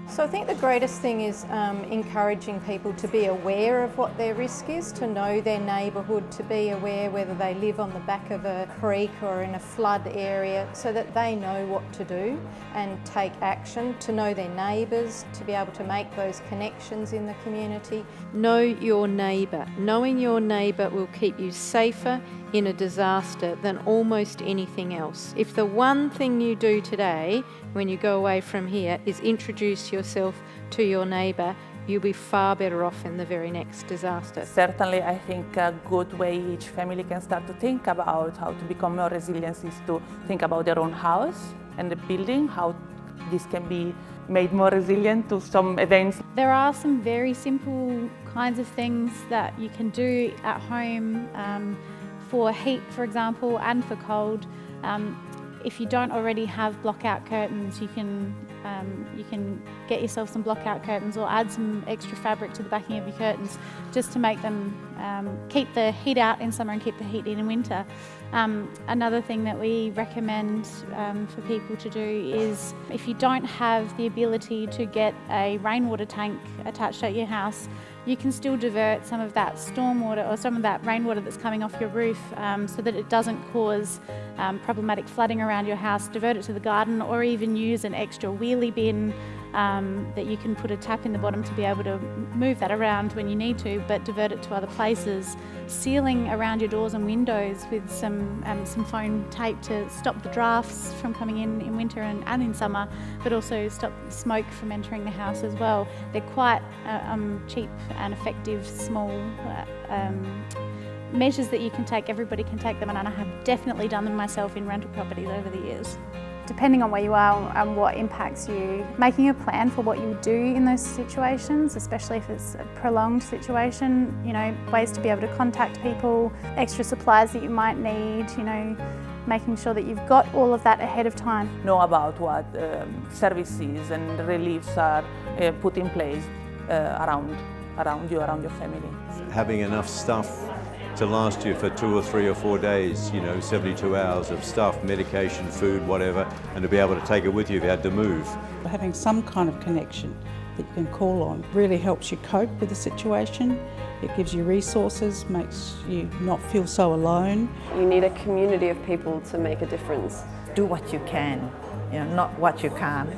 So I think the greatest thing is encouraging people to be aware of what their risk is, to know their neighbourhood, to be aware whether they live on the back of a creek or in a flood area, so that they know what to do and take action, to know their neighbours, to be able to make those connections in the community. Know your neighbour. Knowing your neighbour will keep you safer in a disaster than almost anything else. If the one thing you do today when you go away from here is introduce yourself to your neighbour, you'll be far better off in the very next disaster. Certainly, I think a good way each family can start to think about how to become more resilient is to think about their own house and the building, how this can be made more resilient to some events. There are some very simple kinds of things that you can do at home for heat, for example, and for cold. If you don't already have block-out curtains, you can get yourself some block-out curtains or add some extra fabric to the backing of your curtains just to make them keep the heat out in summer and keep the heat in winter. Another thing that we recommend for people to do is, if you don't have the ability to get a rainwater tank attached at your house, you can still divert some of that stormwater or some of that rainwater that's coming off your roof so that it doesn't cause problematic flooding around your house. Divert it to the garden, or even use an extra wheelie bin that you can put a tap in the bottom to be able to move that around when you need to, but divert it to other places. Sealing around your doors and windows with some foam tape to stop the drafts from coming in winter and in summer, but also stop smoke from entering the house as well. They're quite cheap and effective, small measures that you can take. Everybody can take them, and I have definitely done them myself in rental properties over the years. Depending on where you are and what impacts you, making a plan for what you do in those situations, especially if it's a prolonged situation, ways to be able to contact people, extra supplies that you might need, making sure that you've got all of that ahead of time. Know about what services and reliefs are put in place around you, around your family. Having enough stuff to last you for 2 or 3 or 4 days, 72 hours of stuff, medication, food, whatever, and to be able to take it with you if you had to move. Having some kind of connection that you can call on really helps you cope with the situation. It gives you resources, makes you not feel so alone. You need a community of people to make a difference. Do what you can, not what you can't.